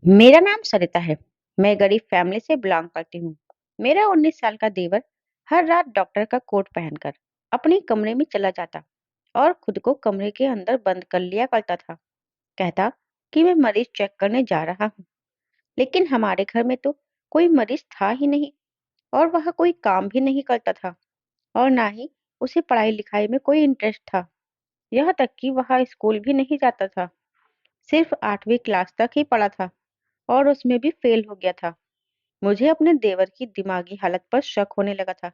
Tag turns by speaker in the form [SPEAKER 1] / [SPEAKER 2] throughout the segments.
[SPEAKER 1] मेरा नाम सरिता है। मैं गरीब फैमिली से बिलोंग करती हूँ। मेरा 19 साल का देवर हर रात डॉक्टर का कोट पहनकर अपने कमरे में चला जाता और खुद को कमरे के अंदर बंद कर लिया करता था। कहता कि मैं मरीज चेक करने जा रहा हूँ। लेकिन हमारे घर में तो कोई मरीज था ही नहीं और वह कोई काम भी नहीं करता था और ना ही उसे पढ़ाई लिखाई में कोई इंटरेस्ट था। यहाँ तक कि वह स्कूल भी नहीं जाता था। सिर्फ 8वीं क्लास तक ही पढ़ा था और उसमें भी फेल हो गया था। मुझे अपने देवर की दिमागी हालत पर शक होने लगा था।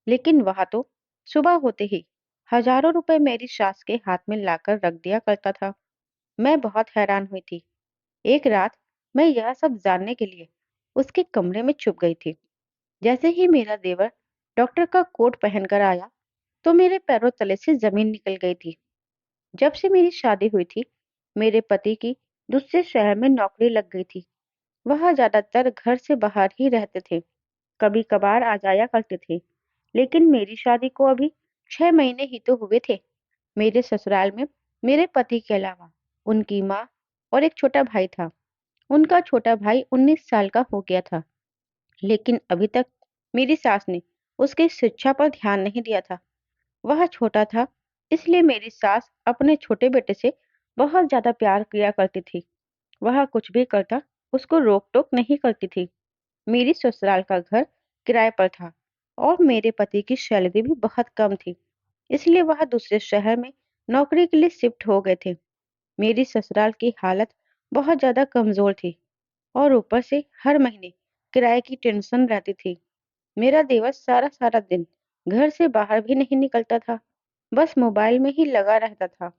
[SPEAKER 1] लेकिन वह तो सुबह होते ही हजारों रुपए मेरी सास के हाथ में लाकर रख दिया करता था। मैं बहुत हैरान हुई थी। एक रात मैं यह सब जानने के लिए उसके कमरे में छुप गई थी। जैसे ही मेरा देवर डॉक्टर का कोट पहनकर आया तो मेरे पैरों तले से जमीन निकल गई थी। जब से मेरी शादी हुई थी, मेरे पति की दूसरे शहर में नौकरी लग गई थी। वह ज्यादातर घर से बाहर ही रहते थे, कभी कभार आ जाया करते थे। लेकिन मेरी शादी को अभी 6 महीने ही तो हुए थे। मेरे ससुराल में मेरे पति के अलावा उनकी माँ और एक छोटा भाई था। उनका छोटा भाई 19 साल का हो गया था। लेकिन अभी तक मेरी सास ने उसकी शिक्षा पर ध्यान नहीं दिया था। वह छोटा था, इसलिए मेरी सास अपने छोटे बेटे से बहुत ज्यादा प्यार किया करती थी। वह कुछ भी करता, उसको रोक टोक नहीं करती थी। मेरी ससुराल का घर किराए पर था और मेरे पति की सैलरी भी बहुत कम थी, इसलिए वह दूसरे शहर में नौकरी के लिए शिफ्ट हो गए थे। मेरी ससुराल की हालत बहुत ज्यादा कमजोर थी और ऊपर से हर महीने किराए की टेंशन रहती थी। मेरा देवर सारा सारा दिन घर से बाहर भी नहीं निकलता था, बस मोबाइल में ही लगा रहता था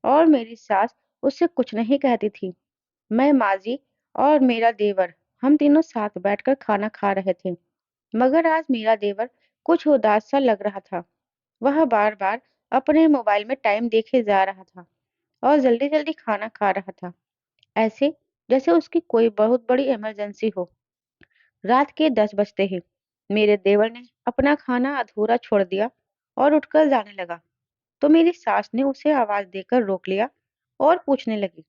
[SPEAKER 1] और मेरी सास उससे कुछ नहीं कहती थी। मैं, माँ जी और मेरा देवर, हम तीनों साथ बैठकर खाना खा रहे थे। मगर आज मेरा देवर कुछ उदास सा लग रहा था। वह बार बार अपने मोबाइल में टाइम देखे जा रहा था और जल्दी जल्दी खाना खा रहा था, ऐसे जैसे उसकी कोई बहुत बड़ी इमरजेंसी हो। रात के 10 बजते ही मेरे देवर ने अपना खाना अधूरा छोड़ दिया और उठकर जाने लगा। तो मेरी सास ने उसे आवाज देकर रोक लिया और पूछने लगी,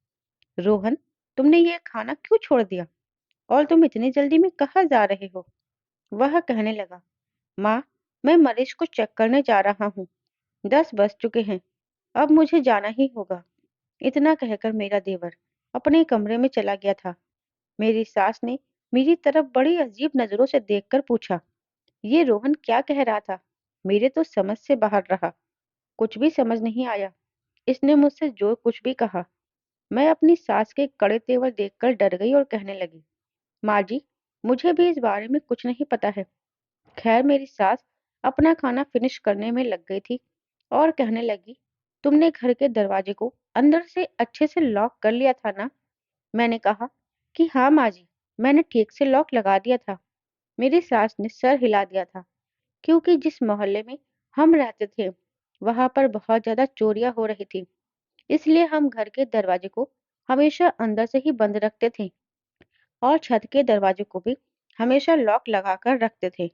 [SPEAKER 1] रोहन, तुमने ये खाना क्यों छोड़ दिया और तुम इतनी जल्दी में कहाँ जा रहे हो? वह कहने लगा, माँ, मैं मरीज को चेक करने जा रहा हूँ। 10 बज चुके हैं, अब मुझे जाना ही होगा। इतना कहकर मेरा देवर अपने कमरे में चला गया था। मेरी सास ने मेरी तरफ बड़ी अजीब नजरों से देखकर पूछा, ये रोहन क्या कह रहा था? मेरे तो समझ से बाहर रहा। कुछ भी समझ नहीं आया। इसने मुझसे जो कुछ भी कहा, मैं अपनी सास के कड़े तेवर देखकर डर गई और कहने लगी, माँ जी, मुझे भी इस बारे में कुछ नहीं पता है। खैर मेरी सास अपना खाना फिनिश करने में लग गई थी और कहने लगी, तुमने घर के दरवाजे को अंदर से अच्छे से लॉक कर लिया था ना? मैंने कहा कि हाँ माँ जी, मैंने ठीक से लॉक लगा दिया था। मेरी सास ने सर हिला दिया था, क्योंकि जिस मोहल्ले में हम रहते थे वहां पर बहुत ज्यादा चोरियां हो रही थी। इसलिए हम घर के दरवाजे को हमेशा अंदर से ही बंद रखते थे और छत के दरवाजे को भी हमेशा लॉक लगाकर रखते थे।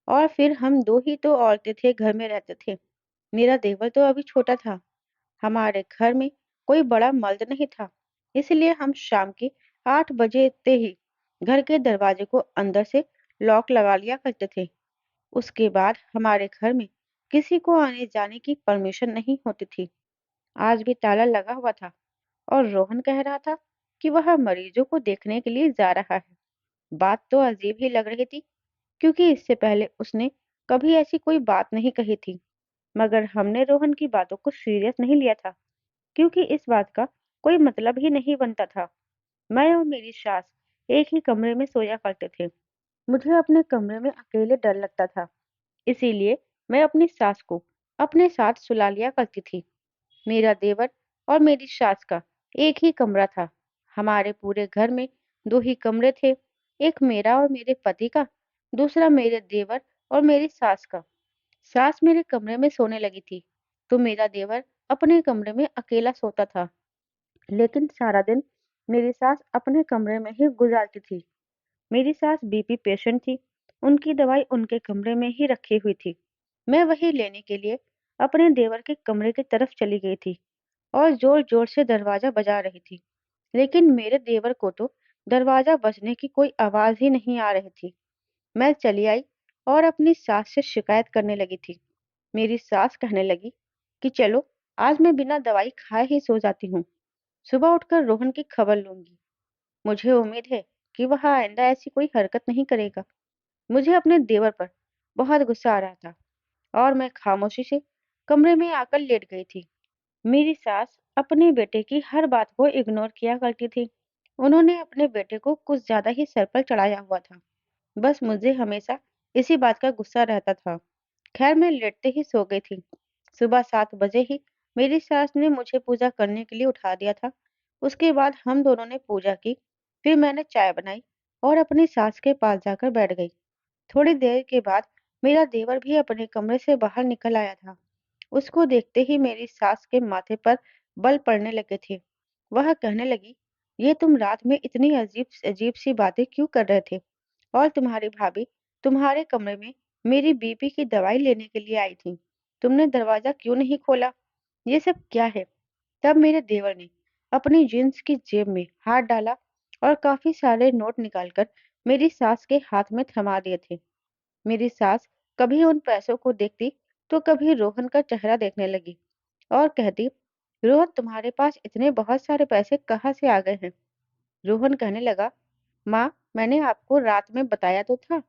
[SPEAKER 1] और फिर हम दो ही तो औरतें थे घर में रहते थे। मेरा देवर तो अभी छोटा था। हमारे घर में कोई बड़ा मर्द नहीं था, इसलिए हम शाम के 8 बजे ही घर के दरवाजे को अंदर से लॉक लगा लिया करते थे। उसके बाद हमारे घर में किसी को आने जाने की परमिशन नहीं होती थी। आज भी ताला लगा हुआ था और रोहन कह रहा था कि वह मरीजों को देखने के लिए जा रहा है। बात तो अजीब ही लग रही थी, क्योंकि इससे पहले उसने कभी ऐसी कोई बात नहीं कही थी। मगर हमने रोहन की बातों को सीरियस नहीं लिया था, क्योंकि इस बात का कोई मतलब ही नहीं बनता था। मैं और मेरी सास एक ही कमरे में सोया करते थे। मुझे अपने कमरे में अकेले डर लगता था, इसीलिए मैं अपनी सास को अपने साथ सुला लिया करती थी। मेरा देवर और मेरी सास का एक ही कमरा था। हमारे पूरे घर में दो ही कमरे थे, एक मेरा और मेरे पति का, दूसरा मेरे देवर और मेरी सास का। सास मेरे कमरे में सोने लगी थी, तो मेरा देवर अपने कमरे में अकेला सोता था। लेकिन सारा दिन मेरी सास अपने कमरे में ही गुजारती थी। मेरी सास बीपी पेशेंट थी, उनकी दवाई उनके कमरे में ही रखी हुई थी। मैं वही लेने के लिए अपने देवर के कमरे की तरफ चली गई थी और जोर जोर से दरवाजा बजा रही थी। लेकिन मेरे देवर को तो दरवाजा बजने की कोई आवाज ही नहीं आ रही थी। मैं चली आई और अपनी सास से शिकायत करने लगी थी। मेरी सास कहने लगी कि चलो, आज मैं बिना दवाई खाए ही सो जाती हूँ। सुबह उठकर रोहन की खबर लूंगी। मुझे उम्मीद है कि वह आइंदा ऐसी कोई हरकत नहीं करेगा। मुझे अपने देवर पर बहुत गुस्सा आ रहा था और मैं खामोशी से कमरे में आकर लेट गई थी। मेरी सास अपने बेटे की हर बात को इग्नोर किया करती थी। उन्होंने अपने बेटे को कुछ ज्यादा ही सर पर चढ़ाया हुआ था। बस मुझे हमेशा इसी बात का गुस्सा रहता था। खैर, मैं लेटते ही सो गई थी। सुबह 7 बजे ही मेरी सास ने मुझे पूजा करने के लिए उठा दिया था। उसके बाद हम दोनों ने पूजा की। फिर मैंने चाय बनाई और अपनी सास के पास जाकर बैठ गई। थोड़ी देर के बाद मेरा देवर भी अपने कमरे से बाहर निकल आया था। उसको देखते ही मेरी सास के माथे पर बल पड़ने लगे थे। वह कहने लगी, ये तुम रात में इतनी अजीब अजीब सी बातें क्यों कर रहे थे? और तुम्हारी भाभी तुम्हारे कमरे में मेरी बीपी की दवाई लेने के लिए आई थी। तुमने दरवाजा क्यों नहीं खोला? ये सब क्या है? तब मेरे देवर ने अपनी जींस की जेब में हाथ डाला और काफी सारे नोट निकालकर मेरी सास के हाथ में थमा दिए थे। मेरी सास कभी उन पैसों को देखती तो कभी रोहन का चेहरा देखने लगी और कहती, रोहन, तुम्हारे पास इतने बहुत सारे पैसे कहाँ से आ गए हैं? रोहन कहने लगा, माँ, मैंने आपको रात में बताया तो था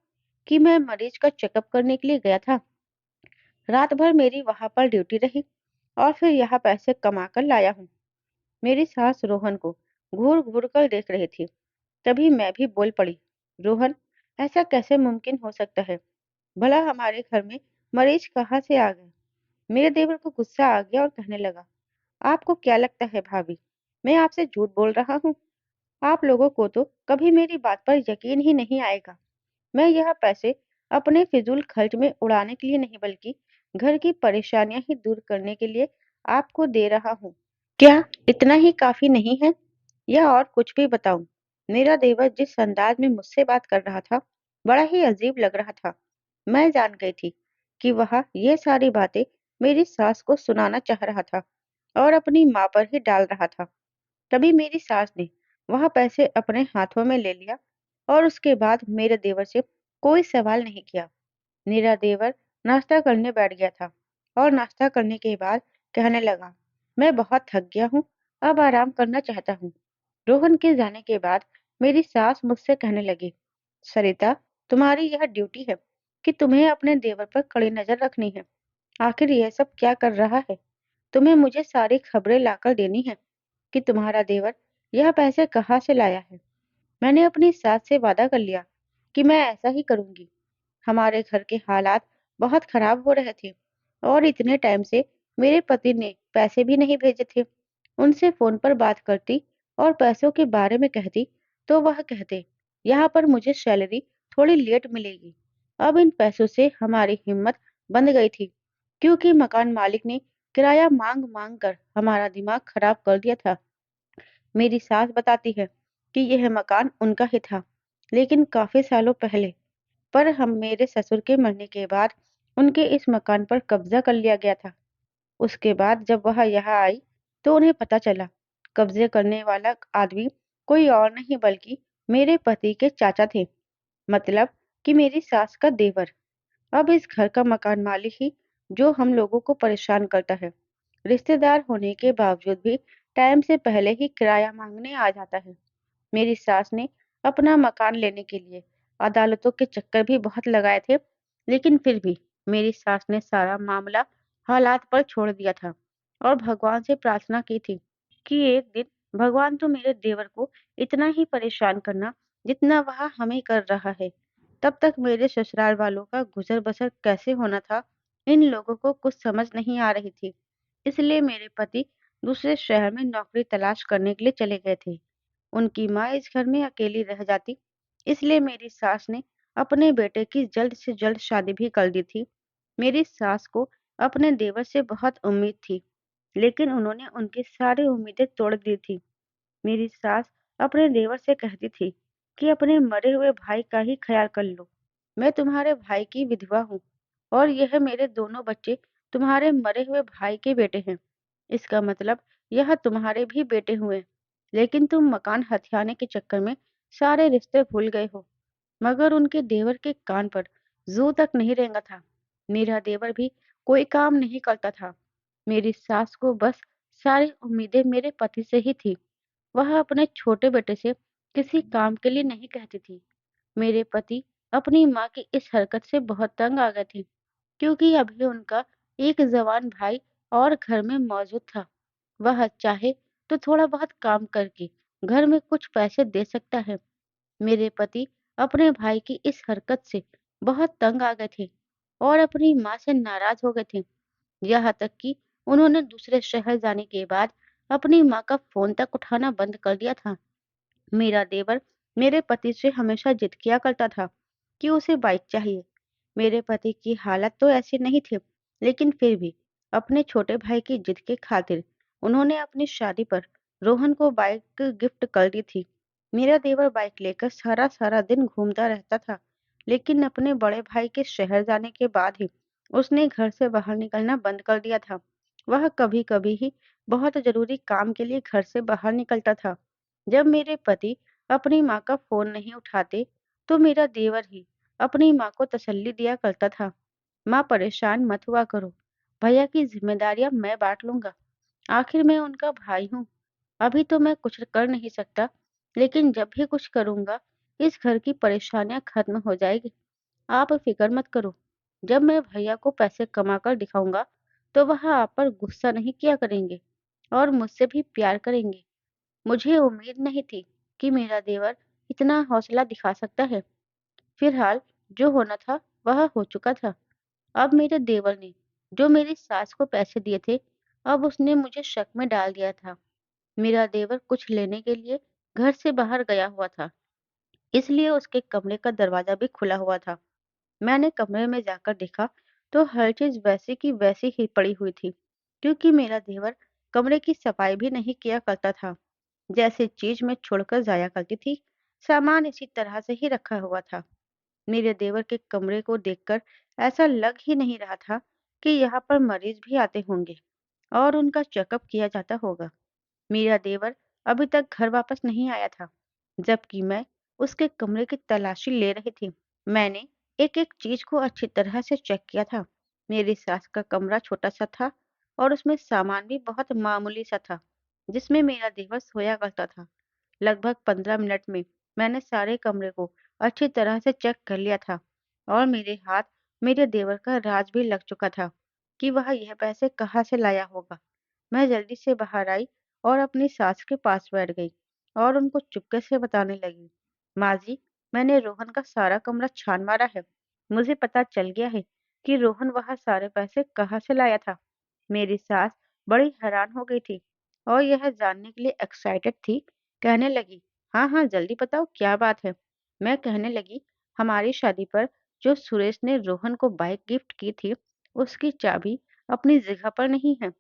[SPEAKER 1] कि मैं मरीज का चेकअप करने के लिए गया था। रात भर मेरी वहां पर ड्यूटी रही और फिर यहाँ पैसे कमा कर लाया हूँ। मेरी सास रोहन को घूर घूर कर देख रही थी। तभी मैं भी बोल पड़ी, रोहन, ऐसा कैसे मुमकिन हो सकता है? भला हमारे घर में मरीज कहाँ से आ गए? मेरे देवर को गुस्सा आ गया और कहने लगा, आपको क्या लगता है भाभी, मैं आपसे झूठ बोल रहा हूँ? आप लोगों को तो कभी मेरी बात पर यकीन ही नहीं आएगा। मैं यह पैसे अपने फिजूल खर्च में उड़ाने के लिए नहीं बल्कि घर की परेशानियां ही दूर करने के लिए आपको दे रहा हूँ। क्या इतना ही काफी नहीं है, या और कुछ भी बताऊं? मेरा देवर जिस अंदाज में मुझसे बात कर रहा था, बड़ा ही अजीब लग रहा था। मैं जान गई थी कि वह ये सारी बातें मेरी सास को सुनाना चाह रहा था और अपनी माँ पर ही डाल रहा था। तभी मेरी सास ने वह पैसे अपने हाथों में ले लिया और उसके बाद मेरे देवर से कोई सवाल नहीं किया। मेरा देवर नाश्ता करने बैठ गया था और नाश्ता करने के बाद कहने लगा, मैं बहुत थक गया हूँ, अब आराम करना चाहता हूँ। रोहन के जाने के बाद मेरी सास मुझसे कहने लगी, सरिता, तुम्हारी यह ड्यूटी है कि तुम्हें अपने देवर पर कड़ी नजर रखनी है। आखिर यह सब क्या कर रहा है? तुम्हें मुझे सारी खबरें लाकर देनी है कि तुम्हारा देवर यह पैसे कहाँ से लाया है। मैंने अपनी सास से वादा कर लिया कि मैं ऐसा ही करूंगी। हमारे घर के हालात बहुत खराब हो रहे थे और इतने टाइम से मेरे पति ने पैसे भी नहीं भेजे थे। उनसे फोन पर बात करती और पैसों के बारे में कहती तो वह कहते, यहाँ पर मुझे सैलरी थोड़ी लेट मिलेगी। अब इन पैसों से हमारी हिम्मत बंध गई थी, क्योंकि मकान मालिक ने किराया मांग मांग कर हमारा दिमाग खराब कर दिया था। मेरी सास बताती है कि यह मकान उनका ही था, लेकिन काफी सालों पहले। पर हम मेरे ससुर के मरने के बाद उनके इस मकान पर कब्जा कर लिया गया था। उसके बाद जब वह यहाँ आई तो उन्हें पता चला कब्जे करने वाला आदमी कोई और नहीं बल्कि मेरे पति के चाचा थे, मतलब कि मेरी सास का देवर। अब इस घर का मकान मालिक ही जो हम लोगों को परेशान करता है। रिश्तेदार होने के बावजूद भी टाइम से पहले ही किराया मांगने आ जाता है। मेरी सास ने अपना मकान लेने के लिए अदालतों के चक्कर भी बहुत लगाए थे, लेकिन फिर भी मेरी सास ने सारा मामला हालात पर छोड़ दिया था और भगवान से प्रार्थना की थी कि एक दिन भगवान तो मेरे देवर को इतना ही परेशान करना जितना वह हमें कर रहा है। तब तक मेरे ससुराल वालों का गुजर बसर कैसे होना था, इन लोगों को कुछ समझ नहीं आ रही थी। इसलिए मेरे पति दूसरे शहर में नौकरी तलाश करने के लिए चले गए थे। उनकी माँ इस घर में अकेली रह जाती, इसलिए मेरी सास ने अपने बेटे की जल्द से जल्द शादी भी कर दी थी। मेरी सास को अपने देवर से बहुत उम्मीद थी, लेकिन उन्होंने उनकी सारी उम्मीदें तोड़ दी थी। मेरी सास अपने देवर से कहती थी कि अपने मरे हुए भाई का ही ख्याल कर लो। मैं तुम्हारे भाई की विधवा हूँ और यह मेरे दोनों बच्चे तुम्हारे मरे हुए भाई के बेटे हैं। इसका मतलब यह तुम्हारे भी बेटे हुए, लेकिन तुम मकान हथियाने के चक्कर में सारे रिश्ते भूल गए हो। मगर उनके देवर के कान पर जू तक नहीं रेंगा था। मेरा देवर भी कोई काम नहीं करता था। मेरी सास को बस सारी उम्मीदें मेरे पति से ही थी। वह अपने छोटे बेटे से किसी काम के लिए नहीं कहती थी। मेरे पति अपनी माँ की इस हरकत से बहुत तंग आ गए थे, क्योंकि अभी उनका एक जवान भाई और घर में मौजूद था। वह चाहे तो थोड़ा बहुत काम करके घर में कुछ पैसे दे सकता है। मेरे पति अपने भाई की इस हरकत से बहुत तंग आ गए थे और अपनी माँ से नाराज हो गए थे। यहाँ तक कि उन्होंने दूसरे शहर जाने के बाद अपनी माँ का फोन तक उठाना बंद कर दिया था। मेरा देवर मेरे पति से हमेशा जिद किया करता था कि उसे बाइक चाहिए। मेरे पति की हालत तो ऐसी नहीं थी, लेकिन फिर भी अपने छोटे भाई की जिद के खातिर उन्होंने अपनी शादी पर रोहन को बाइक गिफ्ट कर दी थी। मेरा देवर बाइक लेकर सारा सारा दिन घूमता रहता था, लेकिन अपने बड़े भाई के शहर जाने के बाद ही उसने घर से बाहर निकलना बंद कर दिया था। वह कभी कभी ही बहुत जरूरी काम के लिए घर से बाहर निकलता था। जब मेरे पति अपनी माँ का फोन नहीं उठाते, तो मेरा देवर ही अपनी माँ को तसल्ली दिया करता था। माँ परेशान मत हुआ करो, भैया की जिम्मेदारियां मैं बांट लूंगा। आखिर मैं उनका भाई हूँ। अभी तो मैं कुछ कर नहीं सकता, लेकिन जब भी कुछ करूंगा, इस घर की परेशानियां खत्म हो जाएगी। आप फिक्र मत करो। जब मैं भैया को पैसे कमा कर दिखाऊंगा, तो वह आप पर गुस्सा नहीं किया करेंगे और मुझसे भी प्यार करेंगे। मुझे उम्मीद नहीं थी कि मेरा देवर इतना हौसला दिखा सकता है। फिलहाल जो होना था वह हो चुका था। अब मेरे देवर ने जो मेरी सास को पैसे दिए थे, अब उसने मुझे शक में डाल दिया था। मेरा देवर कुछ लेने के लिए घर से बाहर गया हुआ था, इसलिए उसके कमरे का दरवाजा भी खुला हुआ था। मैंने कमरे में जाकर देखा तो हर चीज वैसी की वैसी ही पड़ी हुई थी, क्योंकि मेरा देवर कमरे की सफाई भी नहीं किया करता था। जैसे चीज मैं छोड़कर जाया करती थी, सामान इसी तरह से ही रखा हुआ था। मेरे देवर के कमरे को देखकर ऐसा लग ही नहीं रहा था कि यहाँ पर मरीज भी आते होंगे और उनका चेकअप किया जाता होगा। मेरा देवर अभी तक घर वापस नहीं आया था, जबकि मैं उसके कमरे की तलाशी ले रही थी। मैंने एक एक चीज को अच्छी तरह से चेक किया था। मेरी सास का कमरा छोटा सा था और उसमें सामान भी बहुत मामूली सा था, जिसमें मेरा देवर सोया करता था। लगभग 15 मिनट में मैंने सारे कमरे को अच्छी तरह से चेक कर लिया था और मेरे हाथ मेरे देवर का राज भी लग चुका था कि वह यह पैसे कहाँ से लाया होगा। मैं जल्दी से बाहर आई और अपनी सास के पास बैठ गई और उनको चुपके से बताने लगी, माँ जी, मैंने रोहन का सारा कमरा छान मारा है। मुझे पता चल गया है कि रोहन वह सारे पैसे कहाँ से लाया था। मेरी सास बड़ी हैरान हो गई थी और यह जानने के लिए एक्साइटेड थी। कहने लगी, हाँ हाँ, जल्दी बताओ क्या बात है। मैं कहने लगी, हमारी शादी पर जो सुरेश ने रोहन को बाइक गिफ्ट की थी, उसकी चाबी अपनी जगह पर नहीं है।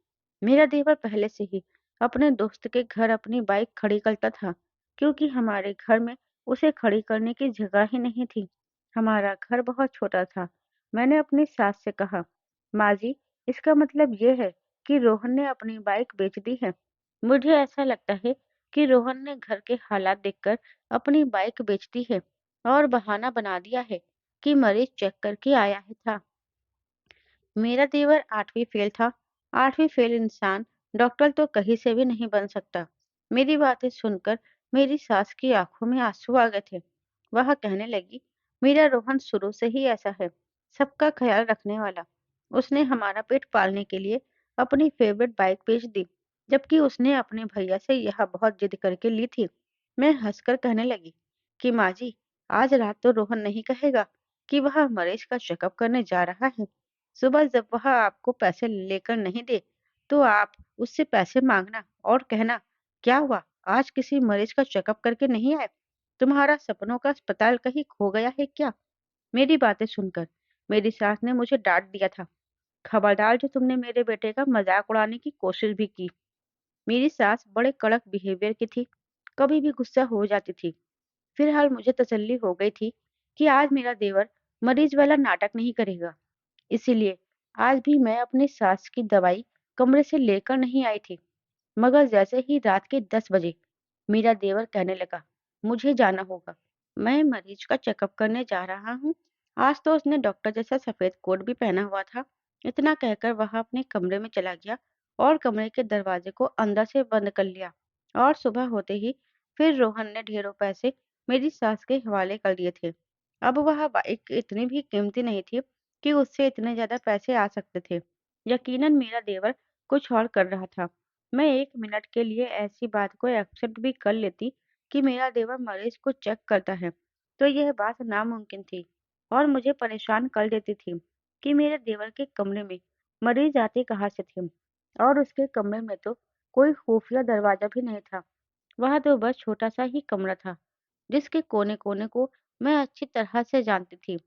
[SPEAKER 1] मेरा देवर पहले से ही अपने दोस्त के घर अपनी बाइक खड़ी करता था, क्योंकि हमारे घर में उसे खड़ी करने की जगह ही नहीं थी। हमारा घर बहुत छोटा था। मैंने अपनी सास से कहा, माँ जी, इसका मतलब ये है कि रोहन ने अपनी बाइक बेच दी है। मुझे ऐसा लगता है कि रोहन ने घर के हालात देखकर अपनी बाइक बेच दी है और बहाना बना दिया है कि मरीज चेक करके आया है था। मेरा देवर 8वीं फेल था। 8वीं फेल इंसान डॉक्टर तो कहीं से भी नहीं बन सकता। मेरी बातें सुनकर मेरी सास की आंखों में आंसू आ गए थे। वह कहने लगी, मेरा रोहन शुरू से ही ऐसा है, सबका ख्याल रखने वाला। उसने हमारा पेट पालने के लिए अपनी फेवरेट बाइक बेच दी, जबकि उसने अपने भैया से यह बहुत जिद करके ली थी। मैं हंसकर कहने लगी कि माँ जी, आज रात तो रोहन नहीं कहेगा कि वह मरीज का चेकअप करने जा रहा है। सुबह जब वह आपको पैसे लेकर नहीं दे, तो आप उससे पैसे मांगना और कहना, क्या हुआ, आज किसी मरीज का चेकअप करके नहीं आए? तुम्हारा सपनों का अस्पताल कहीं खो गया है क्या? मेरी बातें सुनकर मेरी सास ने मुझे डांट दिया था, खबरदार जो तुमने मेरे बेटे का मजाक उड़ाने की कोशिश भी की। मेरी सास बड़े कड़क बिहेवियर की थी, कभी भी गुस्सा हो जाती थी। फिलहाल मुझे तसल्ली हो गई थी कि आज मेरा देवर मरीज वाला नाटक नहीं करेगा। इसीलिए आज भी मैं अपनी सास की दवाई कमरे से लेकर नहीं आई थी। मगर जैसे ही रात के 10 बजे मेरा देवर कहने लगा, मुझे जाना होगा। मैं मरीज का चेकअप करने जा रहा हूँ। आज तो उसने डॉक्टर जैसा सफेद कोट भी पहना हुआ था। इतना कहकर वह अपने कमरे में चला गया और कमरे के दरवाजे को अंदर से बंद कर लिया। और सुबह होते ही फिर रोहन ने ढेरों पैसे मेरी सास के हवाले कर दिए थे। अब वह बाइक इतनी भी कीमती नहीं थी कि उससे इतने ज्यादा पैसे आ सकते थे। यकीनन मेरा देवर कुछ और कर रहा था। मैं एक मिनट के लिए ऐसी बात को एक्सेप्ट भी कर लेती कि मेरा देवर मरीज को चेक करता है, तो यह बात नामुमकिन थी और मुझे परेशान कर देती थी कि मेरे देवर के कमरे में मरीज आते कहाँ से थे। और उसके कमरे में तो कोई खुफिया दरवाजा भी नहीं था। वह तो बस छोटा सा ही कमरा था, जिसके कोने कोने को मैं अच्छी तरह से जानती थी,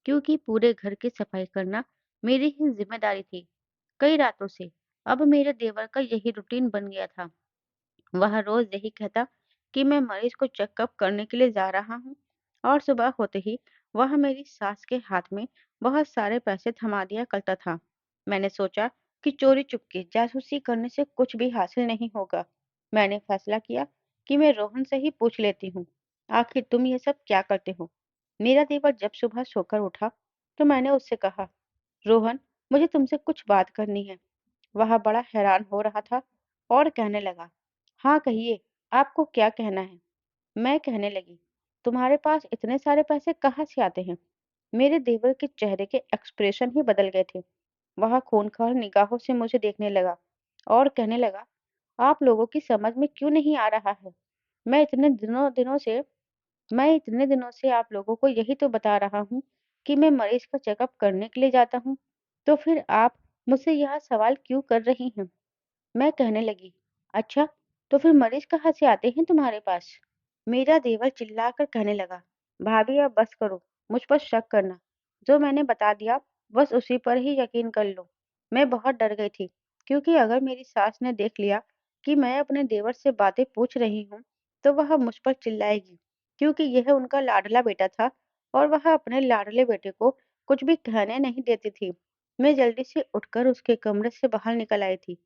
[SPEAKER 1] क्योंकि पूरे घर की सफाई करना मेरी ही जिम्मेदारी थी। कई रातों से अब मेरे देवर का यही रूटीन बन गया था। वह रोज यही कहता कि मैं मरीज को चेकअप करने के लिए जा रहा हूँ, और सुबह होते ही वह मेरी सास के हाथ में बहुत सारे पैसे थमा दिया करता था। मैंने सोचा कि चोरी चुपके जासूसी करने से कुछ भी हासिल नहीं होगा। मैंने फैसला किया कि मैं रोहन से ही पूछ लेती हूँ, आखिर तुम ये सब क्या करते हो। मेरा देवर जब सुबह सोकर उठा तो मैंने उससे कहा, रोहन, मुझे तुमसे कुछ बात करनी है। वह बड़ा हैरान हो रहा था और कहने लगा, हाँ कहिए, आपको क्या कहना है। मैं कहने लगी, तुम्हारे पास इतने सारे पैसे कहाँ से आते हैं। मेरे देवर के चेहरे के एक्सप्रेशन ही बदल गए थे। वह खूंखार निगाहों से मुझे देखने लगा और कहने लगा, आप लोगों की समझ में क्यों नहीं आ रहा है। मैं इतने दिनों दिनों से मैं इतने दिनों से आप लोगों को यही तो बता रहा हूँ कि मैं मरीज का चेकअप करने के लिए जाता हूँ, तो फिर आप मुझसे यह सवाल क्यों कर रही हैं। मैं कहने लगी, अच्छा, तो फिर मरीज कहाँ से आते हैं तुम्हारे पास। मेरा देवर चिल्लाकर कहने लगा, भाभी अब बस करो, मुझ पर शक करना। जो मैंने बता दिया बस उसी पर ही यकीन कर लो। मैं बहुत डर गई थी, क्योंकि अगर मेरी सास ने देख लिया कि मैं अपने देवर से बातें पूछ रही हूँ, तो वह मुझ पर चिल्लाएगी, क्योंकि यह उनका लाडला बेटा था और वह अपने लाडले बेटे को कुछ भी कहने नहीं देती थी। मैं जल्दी से उठकर उसके कमरे से बाहर निकल आई थी।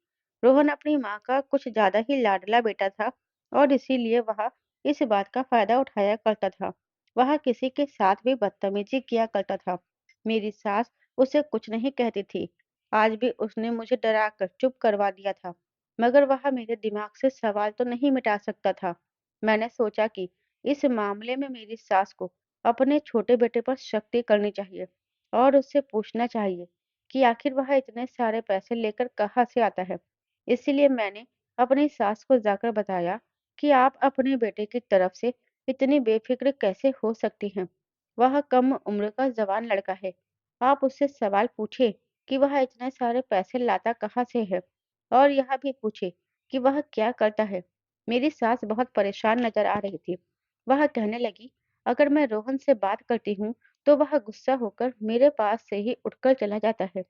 [SPEAKER 1] रोहन अपनी माँ का कुछ ज्यादा ही लाडला बेटा था और इसीलिए वह इस बात का फायदा उठाया करता था। वह किसी के साथ भी बदतमीजी किया करता था। मेरी सास उसे कुछ नहीं कहती थी। आज भी उसने मुझे डराकर चुप करवा दिया था, मगर वह मेरे दिमाग से सवाल तो नहीं मिटा सकता था। मैंने सोचा कि इस मामले में मेरी सास को अपने छोटे बेटे पर शक्ति करनी चाहिए और उससे पूछना चाहिए कि आखिर वह इतने सारे पैसे लेकर कहाँ से आता है। इसीलिए मैंने अपनी सास को जाकर बताया कि आप अपने बेटे की तरफ से इतनी बेफिक्र कैसे हो सकती हैं। वह कम उम्र का जवान लड़का है। आप उससे सवाल पूछे कि वह इतने सारे पैसे लाता कहाँ से है, और यह भी पूछे कि वह क्या करता है। मेरी सास बहुत परेशान नजर आ रही थी। वह कहने लगी, अगर मैं रोहन से बात करती हूँ तो वह गुस्सा होकर मेरे पास से ही उठकर चला जाता है।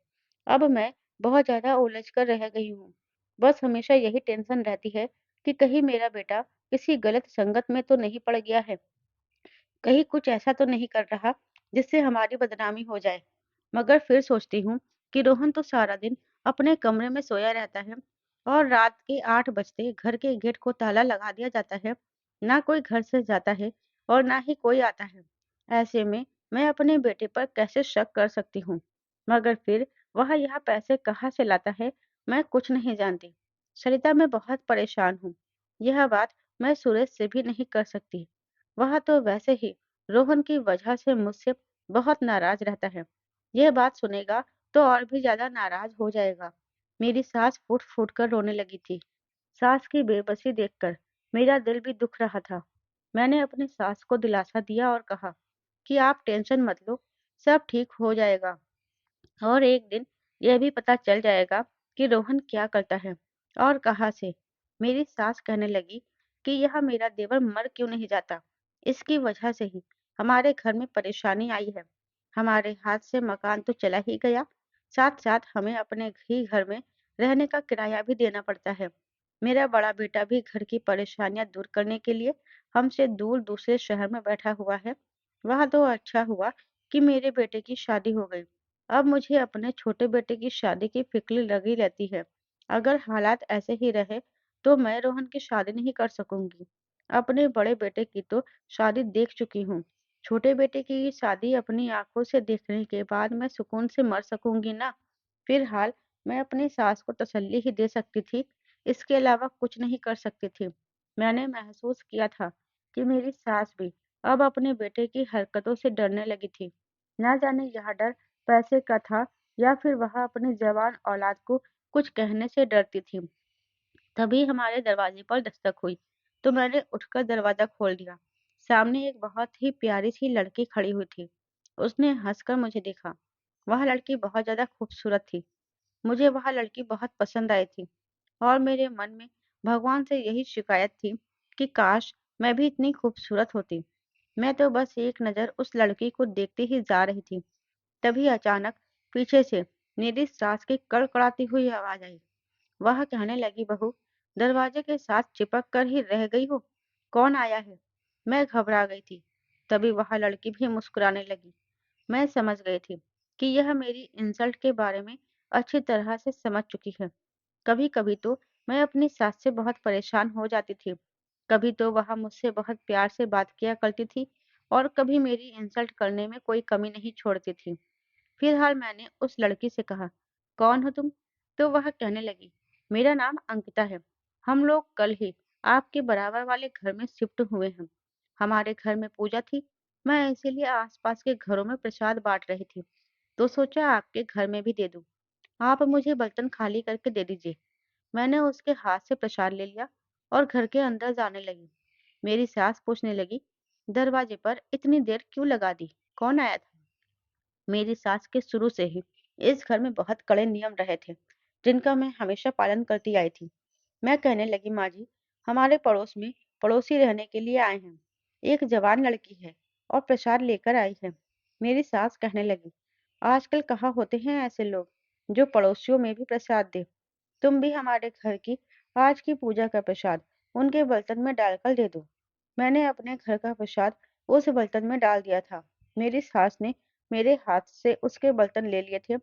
[SPEAKER 1] अब मैं बहुत ज्यादा उलझ कर रह गई हूँ। बस हमेशा यही टेंशन रहती है कि कहीं मेरा बेटा किसी गलत संगत में तो नहीं पड़ गया है, कहीं कुछ ऐसा तो नहीं कर रहा जिससे हमारी बदनामी हो जाए। मगर फिर सोचती हूँ कि रोहन तो सारा दिन अपने कमरे में सोया रहता है और रात के 8 बजते घर के गेट को ताला लगा दिया जाता है। ना कोई घर से जाता है और ना ही कोई आता है। ऐसे में मैं अपने बेटे पर कैसे शक कर सकती हूँ। मगर फिर वह यहाँ पैसे कहाँ से लाता है, मैं कुछ नहीं जानती। सरिता, मैं बहुत परेशान हूँ। यह बात मैं सुरेश से भी नहीं कर सकती। वह तो वैसे ही रोहन की वजह से मुझसे बहुत नाराज रहता है। यह बात सुनेगा तो और भी ज्यादा नाराज हो जाएगा। मेरी सास फूट फूट कर रोने लगी थी। सास की बेबसी देखकर मेरा दिल भी दुख रहा था। मैंने अपनी सास को दिलासा दिया और कहा कि आप टेंशन मत लो, सब ठीक हो जाएगा और एक दिन यह भी पता चल जाएगा कि रोहन क्या करता है और कहाँ से। मेरी सास कहने लगी कि यह मेरा देवर मर क्यों नहीं जाता। इसकी वजह से ही हमारे घर में परेशानी आई है। हमारे हाथ से मकान तो चला ही गया, साथ साथ हमें अपने ही घर में रहने का किराया भी देना पड़ता है। मेरा बड़ा बेटा भी घर की परेशानियां दूर करने के लिए हमसे दूर दूसरे शहर में बैठा हुआ है। वह तो अच्छा हुआ कि मेरे बेटे की शादी हो गई। अब मुझे अपने छोटे बेटे की शादी की फिक्र लगी रहती है। अगर हालात ऐसे ही रहे तो मैं रोहन की शादी नहीं कर सकूंगी। अपने बड़े बेटे की तो शादी देख चुकी हूँ। छोटे बेटे की शादी अपनी आँखों से देखने के बाद मैं सुकून से मर सकूँगी ना। फिलहाल मैं अपनी सास को तसल्ली ही दे सकती थी, इसके अलावा कुछ नहीं कर सकती थी। मैंने महसूस किया था कि मेरी सास भी अब अपने बेटे की हरकतों से डरने लगी थी। ना जाने यह डर पैसे का था या फिर वह अपनी जवान औलाद को कुछ कहने से डरती थी। तभी हमारे दरवाजे पर दस्तक हुई, तो मैंने उठकर दरवाजा खोल दिया। सामने एक बहुत ही प्यारी सी लड़की खड़ी हुई थी। उसने हंसकर मुझे देखा। वह लड़की बहुत ज्यादा खूबसूरत थी। मुझे वह लड़की बहुत पसंद आई थी और मेरे मन में भगवान से यही शिकायत थी कि काश मैं भी इतनी खूबसूरत होती। मैं तो बस एक नज़र उस लड़की को देखते ही जा रही थी। तभी अचानक पीछे से मेरी सास की कड़कड़ाती हुई आवाज आई। वह कहने लगी, बहू, दरवाजे के साथ चिपक कर ही रह गई हो। कौन आया है? मैं घबरा गई थी। तभी वह लड़की भी मुस्कुराने लगी। मैं समझ गई थी कि यह मेरी इंसल्ट के बारे में अच्छी तरह से समझ चुकी है। कभी कभी तो मैं अपनी सास से बहुत परेशान हो जाती थी। कभी तो वह मुझसे बहुत प्यार से बात किया करती थी और कभी मेरी इंसल्ट करने में कोई कमी नहीं छोड़ती थी। फिलहाल मैंने उस लड़की से कहा, कौन हो तुम? तो वह कहने लगी, मेरा नाम अंकिता है। हम लोग कल ही आपके बराबर वाले घर में शिफ्ट हुए हैं। हमारे घर में पूजा थी। मैं इसीलिए आसपास के घरों में प्रसाद बांट रही थी, तो सोचा आपके घर में भी दे दूं। आप मुझे बर्तन खाली करके दे दीजिए। मैंने उसके हाथ से प्रसाद ले लिया और घर के अंदर जाने लगी। मेरी सास पूछने लगी, दरवाजे पर इतनी देर क्यों लगा दी? कौन आया था? मेरी सास के शुरू से ही इस घर में बहुत कड़े नियम रहे थे, जिनका मैं हमेशा पालन करती आई थी। मैं कहने लगी, माँ जी, हमारे पड़ोस में पड़ोसी रहने के लिए आए हैं। एक जवान लड़की है और प्रसाद लेकर आई है। मेरी सास कहने लगी, आजकल कहाँ होते हैं ऐसे लोग जो पड़ोसियों में भी प्रसाद दे। तुम भी हमारे घर की आज की पूजा का प्रसाद उनके बर्तन में डालकर दे दो। मैंने अपने घर का प्रसाद उस बर्तन में डाल दिया था। मेरी सास ने मेरे हाथ से उसके बर्तन ले लिए थे।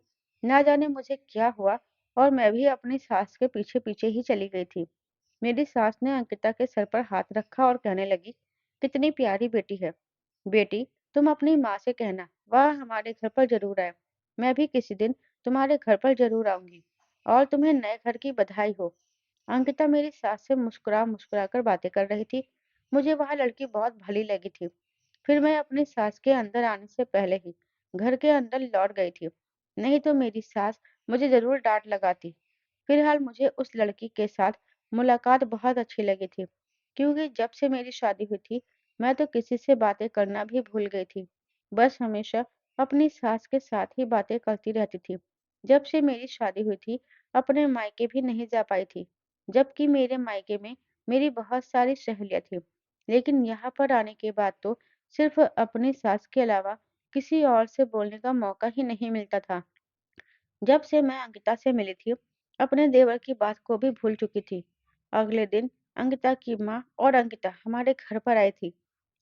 [SPEAKER 1] ना जाने मुझे क्या हुआ और मैं भी अपनी सास के पीछे पीछे ही चली गई थी। मेरी सास ने अंकिता के सर पर हाथ रखा और कहने लगी, कितनी प्यारी बेटी है। बेटी, तुम अपनी माँ से कहना वह हमारे घर पर जरूर आए। मैं भी किसी दिन तुम्हारे घर पर जरूर आऊंगी और तुम्हें नए घर की बधाई हो। अंकिता मेरी सास से मुस्कुरा मुस्कुरा कर बातें कर रही थी। मुझे वह लड़की बहुत भली लगी थी। फिर मैं अपनी सास के अंदर आने से पहले ही घर के अंदर लौट गई थी, नहीं तो मेरी सास मुझे जरूर डांट लगाती। फिलहाल मुझे उस लड़की के साथ मुलाकात बहुत अच्छी लगी थी, क्योंकि जब से मेरी शादी हुई थी मैं तो किसी से बातें करना भी भूल गई थी। बस हमेशा अपनी सास के साथ ही बातें करती रहती थी। जब से मेरी शादी हुई थी अपने मायके भी नहीं जा पाई थी, जबकि मेरे मायके में मेरी बहुत सारी सहेलियां थी। लेकिन यहाँ पर आने के बाद तो सिर्फ अपनी सास के अलावा किसी और से बोलने का मौका ही नहीं मिलता था। जब से मैं अंकिता से मिली थी, अपने देवर की बात को भी भूल चुकी थी। अगले दिन अंकिता की माँ और अंकिता हमारे घर पर आई थी।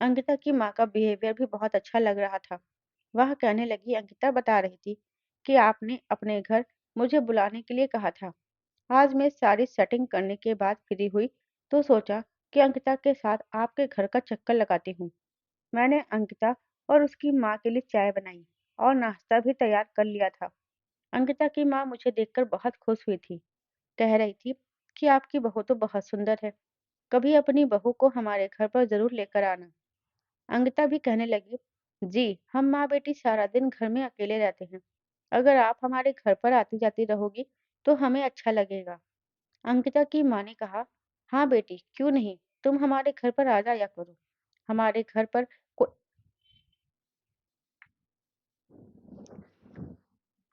[SPEAKER 1] अंकिता की माँ का बिहेवियर भी बहुत अच्छा लग रहा था। वह कहने लगी, अंकिता बता रही थी कि आपने अपने घर मुझे बुलाने के लिए कहा था। आज मैं सारी सेटिंग करने के बाद फ्री हुई तो सोचा कि अंकिता के साथ आपके घर का चक्कर लगाती हूँ। मैंने अंकिता और उसकी माँ के लिए चाय बनाई और नाश्ता भी तैयार कर लिया था। अंकिता की माँ मुझे देखकर बहुत खुश हुई थी। कह रही थी कि आपकी बहू तो बहुत सुंदर है। कभी अपनी बहू को हमारे घर पर जरूर लेकर आना। अंकिता भी कहने लगी, जी, हम माँ बेटी सारा दिन घर में अकेले रहते हैं। अगर आप हमारे घर पर आती जाती रहोगी तो हमें अच्छा लगेगा। अंकिता की माँ ने कहा, हाँ बेटी, क्यों नहीं, तुम हमारे घर पर आ जाया करो। हमारे घर पर को,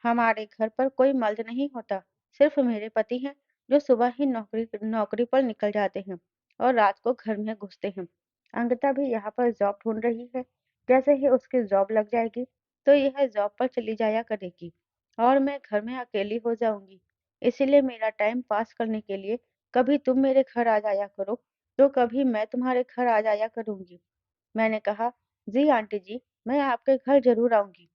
[SPEAKER 1] हमारे घर पर कोई मर्द नहीं होता, सिर्फ मेरे पति हैं जो सुबह ही नौकरी नौकरी पर निकल जाते हैं और रात को घर में घुसते हैं। अंकिता भी यहाँ पर जॉब ढूंढ रही है। जैसे ही उसकी जॉब लग जाएगी तो यह जॉब पर चली जाया करेगी और मैं घर में अकेली हो जाऊंगी। इसीलिए मेरा टाइम पास करने के लिए कभी तुम मेरे घर आ जाया करो तो कभी मैं तुम्हारे घर आ जाया करूंगी। मैंने कहा, जी आंटी जी, मैं आपके घर जरूर आऊंगी।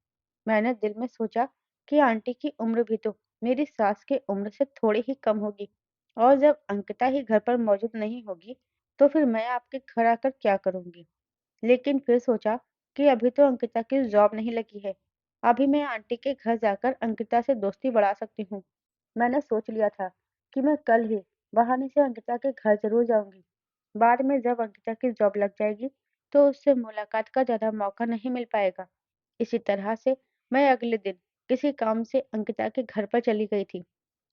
[SPEAKER 1] मैंने दिल में सोचा कि आंटी की उम्र भी तो मेरी सास की उम्र से थोड़ी ही कम होगी और जब अंकिता ही घर पर मौजूद नहीं होगी तो फिर मैं आपके घर आकर क्या करूँगी? लेकिन फिर सोचा कि अभी तो अंकिता की जॉब नहीं लगी है। अभी मैं आंटी के घर जाकर अंकिता से दोस्ती बढ़ा सकती हूँ। मैंने सोच लिया था कि मैं कल ही बहाने से अंकिता के घर ज़रूर जाऊँगी। बाद में जब अंकिता की जॉब लग जाएगी, तो उससे मुलाकात का ज़्यादा मौका नहीं मिल पाएगा। इसी तरह से मैं अगले दिन किसी काम से अंकिता के घर पर चली गई थी।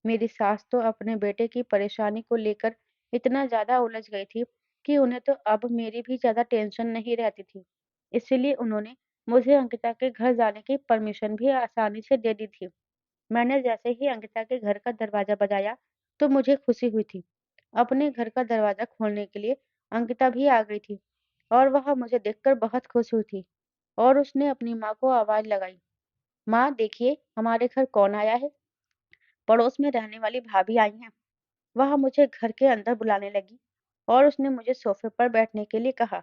[SPEAKER 1] मेरी सास तो अपने बेटे की परेशानी को लेकर इतना ज़्यादा उलझ गई थी कि उन्हें तो अब मेरी भी ज़्यादा टेंशन नहीं रहती थी। इसीलिए उन्होंने मुझे अंकिता के घर जाने की परमिशन भी आसानी से दे दी थी। मैंने जैसे ही अंकिता के घर का दरवाज़ा बजाया, तो मुझे खुशी हुई थी। अपने घर का दरवाज़ा खोलने के लिए अंकिता भी आ गई थी और वह मुझे देखकर बहुत खुश हुई थी और उसने अपनी माँ को आवाज़ लगाई, "माँ देखिए, हमारे घर कौन आया है?" पड़ोस में रहने वाली भाभी आई हैं। वह मुझे घर के अंदर बुलाने लगी और उसने मुझे सोफे पर बैठने के लिए कहा।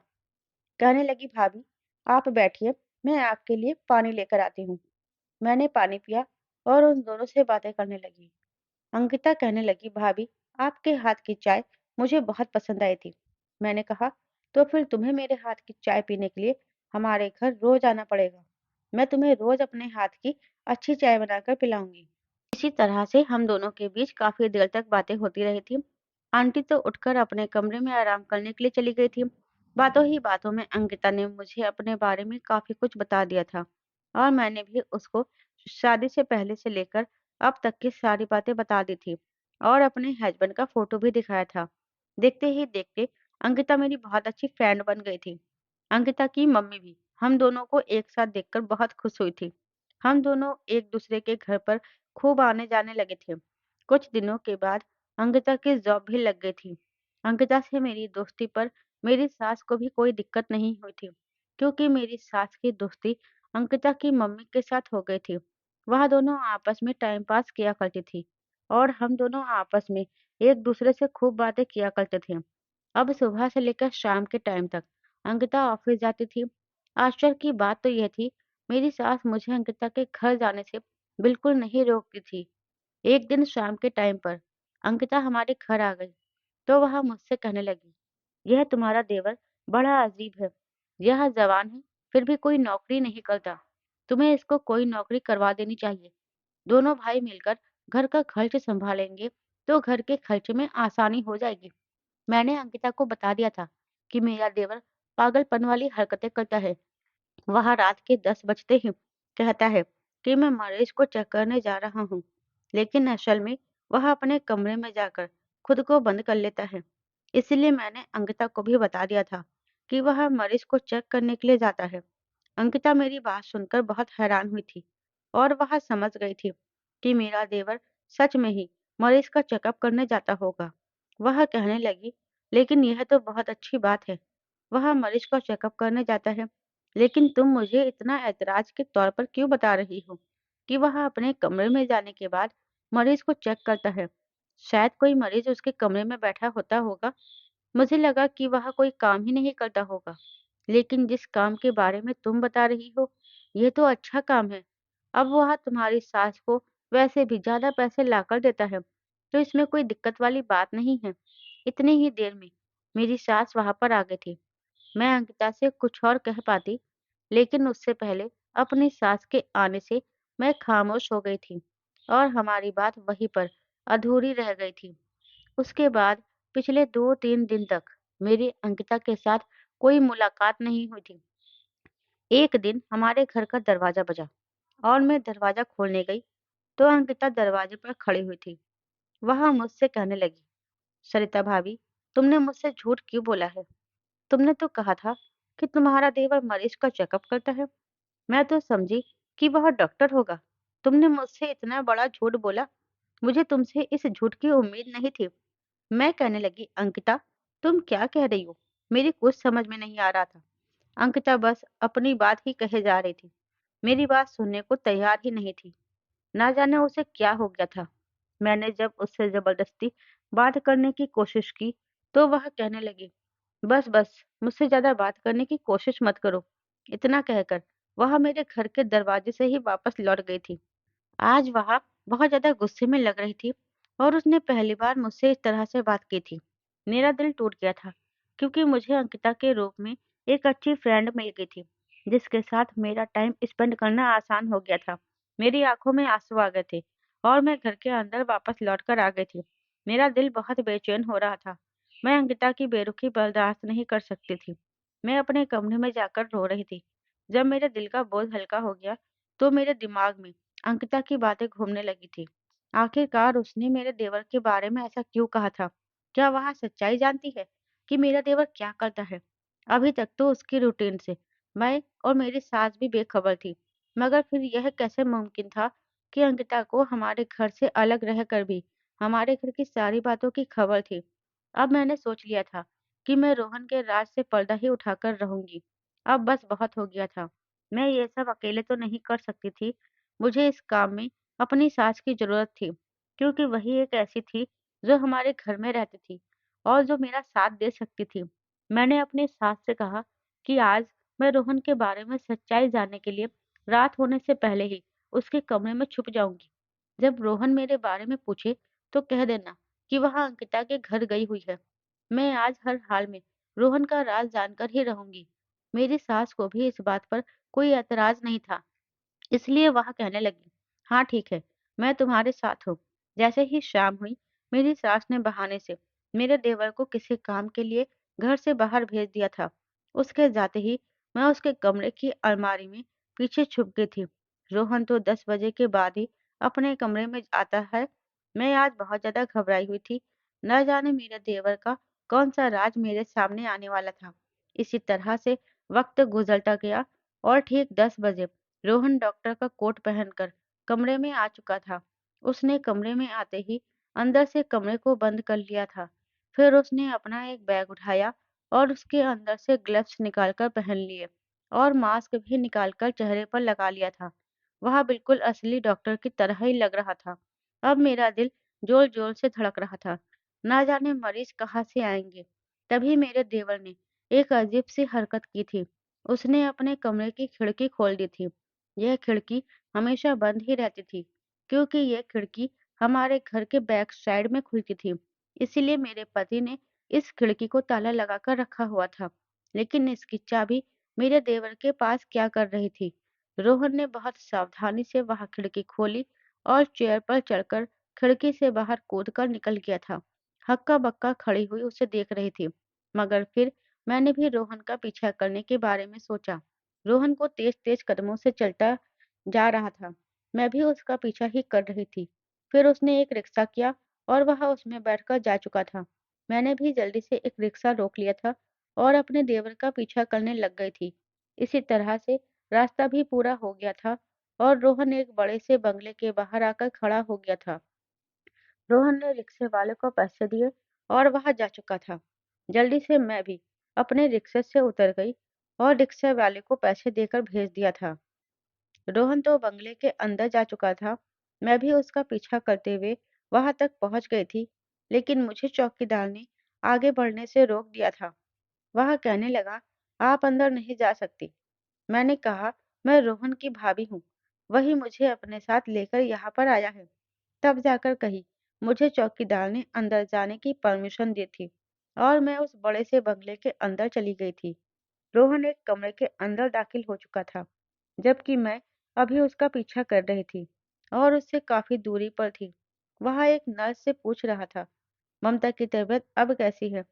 [SPEAKER 1] कहने लगी, "भाभी, आप बैठिए, मैं आपके लिए पानी लेकर आती हूँ।" मैंने पानी पिया और उन दोनों से बातें करने लगी। अंकिता कहने लगी, "भाभी, आपके हाथ की चाय मुझे बहुत पसंद आई थी।" मैंने कहा, "तो फिर तुम्हें मेरे हाथ की चाय पीने के लिए हमारे घर रोज़ आना पड़ेगा। मैं तुम्हें रोज़ अपने हाथ की अच्छी चाय बनाकर पिलाऊँगी।" इसी तरह से हम दोनों के बीच काफ़ी देर तक बातें होती रही थीं। आंटी तो उठकर अपने कमरे में आराम करने के लिए चली गई थी। बातों ही बातों में अंकिता ने मुझे अपने बारे में काफ़ी कुछ बता दिया था और मैंने भी उसको शादी से पहले से लेकर अब तक की सारी बातें बता दी थी और अपने हस्बैंड का फ़ोटो भी दिखाया था। देखते ही देखते अंकिता मेरी बहुत अच्छी फ्रेंड बन गई थी। अंकिता की मम्मी भी हम दोनों को एक साथ देखकर बहुत खुश हुई थी। हम दोनों एक दूसरे के घर पर खूब आने-जाने लगे थे। कुछ दिनों के बाद अंकिता की जॉब भी लग गई थी। अंकिता से मेरी दोस्ती पर मेरी सास को भी कोई दिक्कत नहीं हुई थी, क्योंकि मेरी सास की दोस्ती अंकिता की मम्मी के साथ हो गई थी। वह दोनों आपस में टाइम पास किया करती थी और हम दोनों आपस में एक दूसरे से खूब बातें किया करते थे। अब सुबह से लेकर शाम के टाइम तक अंकिता ऑफिस जाती थी। आश्चर्य की बात तो यह थी, मेरी सास मुझे अंकिता के घर जाने से बिल्कुल नहीं रोकती थी। एक दिन शाम के टाइम पर अंकिता हमारे घर आ गई, तो वह मुझसे कहने लगी, "यह तुम्हारा देवर बड़ा अजीब है। यह जवान है, फिर भी कोई नौकरी नहीं करता। तुम्हें इसको कोई नौकरी करवा देनी चाहिए। दोनों भाई मिलकर घर का खर्च संभालेंगे, तो घर के खर्च में आसानी हो जाएगी।" मैंने अंकिता को बता दिया था कि मेरा देवर पागलपन वाली हरकतें करता है। वह रात के 10 बजते ही कहता है कि मैं मरीज को चेक करने जा रहा हूँ, लेकिन असल में वह अपने कमरे में जाकर खुद को बंद कर लेता है। इसलिए मैंने अंकिता को भी बता दिया था कि वह मरीज को चेक करने के लिए जाता है। अंकिता मेरी बात सुनकर बहुत हैरान हुई थी और वह समझ गई थी कि मेरा देवर सच में ही मरीज का चेकअप करने जाता होगा। वह कहने लगी, "लेकिन यह तो बहुत अच्छी बात है। वह मरीज को चेकअप करने जाता है, लेकिन तुम मुझे इतना ऐतराज के तौर पर क्यों बता रही हो कि वह अपने कमरे में जाने के बाद मरीज को चेक करता है? शायद कोई मरीज उसके कमरे में बैठा होता होगा। मुझे लगा कि वह कोई काम ही नहीं करता होगा, लेकिन जिस काम के बारे में तुम बता रही हो, यह तो अच्छा काम है। अब वह तुम्हारी सास को वैसे भी ज़्यादा पैसे लाकर देता है, तो इसमें कोई दिक्कत वाली बात नहीं है।" इतनी ही देर में मेरी सास वहाँ पर आ गई थी। मैं अंकिता से कुछ और कह पाती, लेकिन उससे पहले अपनी सास के आने से मैं खामोश हो गई थी और हमारी बात वहीं पर अधूरी रह गई थी। उसके बाद पिछले 2-3 दिन तक मेरी अंकिता के साथ कोई मुलाकात नहीं हुई थी। एक दिन हमारे घर का दरवाज़ा बजा और मैं दरवाज़ा खोलने गई, तो अंकिता दरवाजे पर खड़ी हुई थी। वह मुझसे कहने लगी, "सरिता भाभी, तुमने मुझसे झूठ क्यों बोला है? तुमने तो कहा था कि तुम्हारा देवर मरीज का चेकअप करता है। मैं तो समझी कि वह डॉक्टर होगा। तुमने मुझसे इतना बड़ा झूठ बोला। मुझे तुमसे इस झूठ की उम्मीद नहीं थी।" मैं कहने लगी, "अंकिता, तुम क्या कह रही हो? मेरी कुछ समझ में नहीं आ रहा था।" अंकिता बस अपनी बात ही कहे जा रही थी। मेरी बात सुनने को तैयार ही नहीं थी। ना जाने उसे क्या हो गया था। मैंने जब उससे जबरदस्ती बात करने की कोशिश की, तो वह कहने लगी, "बस बस, मुझसे ज्यादा बात करने की कोशिश मत करो।" इतना कहकर वह मेरे घर के दरवाजे से ही वापस लौट गई थी। आज वह बहुत ज्यादा गुस्से में लग रही थी और उसने पहली बार मुझसे इस तरह से बात की थी। मेरा दिल टूट गया था क्योंकि मुझे अंकिता के रूप में एक अच्छी फ्रेंड मिल गई थी, जिसके साथ मेरा टाइम स्पेंड करना आसान हो गया था। मेरी आंखों में आंसू आ गए थे और मैं घर के अंदर वापस लौटकर आ गई थी। मेरा दिल बहुत बेचैन हो रहा था। मैं अंकिता की बेरुखी बर्दाश्त नहीं कर सकती थी। मैं अपने कमरे में जाकर रो रही थी। जब मेरे दिल का बोझ हल्का हो गया, तो मेरे दिमाग में अंकिता की बातें घूमने लगी थी। आखिरकार उसने मेरे देवर के बारे में ऐसा क्यों कहा था? क्या वह सच्चाई जानती है कि मेरा देवर क्या करता है? अभी तक तो उसकी रूटीन से मैं और मेरी सास भी बेखबर थी, मगर फिर यह कैसे मुमकिन था कि अंकिता को हमारे घर से अलग रहकर भी हमारे घर की सारी बातों की खबर थी। अब मैंने सोच लिया था कि मैं रोहन के राज से पर्दा ही उठाकर रहूंगी। अब बस बहुत हो गया था। मैं ये सब अकेले तो नहीं कर सकती थी। मुझे इस काम में अपनी सास की जरूरत थी, क्योंकि वही एक ऐसी थी जो हमारे घर में रहती थी और जो मेरा साथ दे सकती थी। मैंने अपनी सास से कहा कि आज मैं रोहन के बारे में सच्चाई जानने के लिए रात होने से पहले ही उसके कमरे में छुप जाऊंगी। जब रोहन मेरे बारे में पूछे तो कह देना कि वह अंकिता के घर गई हुई है। मैं आज हर हाल में रोहन का राज जानकर ही रहूंगी। मेरी सास को भी इस बात पर कोई एतराज नहीं था, इसलिए वह कहने लगी, हाँ ठीक है, मैं तुम्हारे साथ हूँ। जैसे ही शाम हुई, मेरी सास ने बहाने से मेरे देवर को किसी काम के लिए घर से बाहर भेज दिया था। उसके जाते ही मैं उसके कमरे की अलमारी में पीछे छुप गई थी। रोहन तो 10 बजे के बाद ही अपने कमरे में आता है। मैं आज बहुत ज्यादा घबराई हुई थी। न जाने मेरे देवर का कौन सा राज मेरे सामने आने वाला था। इसी तरह से वक्त गुजरता गया और ठीक 10 बजे रोहन डॉक्टर का कोट पहनकर कमरे में आ चुका था। उसने कमरे में आते ही अंदर से कमरे को बंद कर लिया था। फिर उसने अपना एक बैग उठाया और उसके अंदर से ग्लव्स निकालकर पहन लिए और मास्क भी निकालकर चेहरे पर लगा लिया था। वह बिल्कुल असली डॉक्टर की तरह ही लग रहा था। अब मेरा दिल जोर जोर से धड़क रहा था। ना जाने मरीज कहाँ से आएंगे। तभी मेरे देवर ने एक अजीब सी हरकत की थी। उसने अपने कमरे की खिड़की खोल दी थी। यह खिड़की हमेशा बंद ही रहती थी, क्योंकि यह खिड़की हमारे घर के बैक साइड में खुलती थी। इसीलिए मेरे पति ने इस खिड़की को ताला लगाकर रखा हुआ था। लेकिन इसकी चाबी मेरे देवर के पास क्या कर रही थी? रोहन ने बहुत सावधानी से वह खिड़की खोली और चेयर पर चढ़कर खिड़की से बाहर कूदकर निकल गया था। हक्का बक्का खड़ी हुई उसे देख रही थी, मगर फिर मैंने भी रोहन का पीछा करने के बारे में सोचा। रोहन को तेज-तेज कदमों से चलता जा रहा था। मैं भी उसका पीछा ही कर रही थी। फिर उसने एक रिक्शा किया और वह उसमें बैठकर जा चुका था। मैंने भी जल्दी से एक रिक्शा रोक लिया था और अपने देवर का पीछा करने लग गई थी। इसी तरह से रास्ता भी पूरा हो गया था और रोहन एक बड़े से बंगले के बाहर आकर खड़ा हो गया था। रोहन ने रिक्शे वाले को पैसे दिए और वह जा चुका था। जल्दी से मैं भी अपने रिक्शे से उतर गई और रिक्शे वाले को पैसे देकर भेज दिया था। रोहन तो बंगले के अंदर जा चुका था। मैं भी उसका पीछा करते हुए वहां तक पहुंच गई थी, लेकिन मुझे चौकीदार ने आगे बढ़ने से रोक दिया था। वह कहने लगा, आप अंदर नहीं जा सकती। मैंने कहा, मैं रोहन की भाभी हूँ। वही मुझे अपने साथ लेकर यहाँ पर आया है। तब जाकर कही मुझे चौकीदार ने अंदर जाने की परमिशन दी थी और मैं उस बड़े से बंगले के अंदर चली गई थी। रोहन एक कमरे के अंदर दाखिल हो चुका था, जबकि मैं अभी उसका पीछा कर रही थी और उससे काफी दूरी पर थी। वह एक नर्स से पूछ रहा था, ममता की तबीयत अब कैसी है?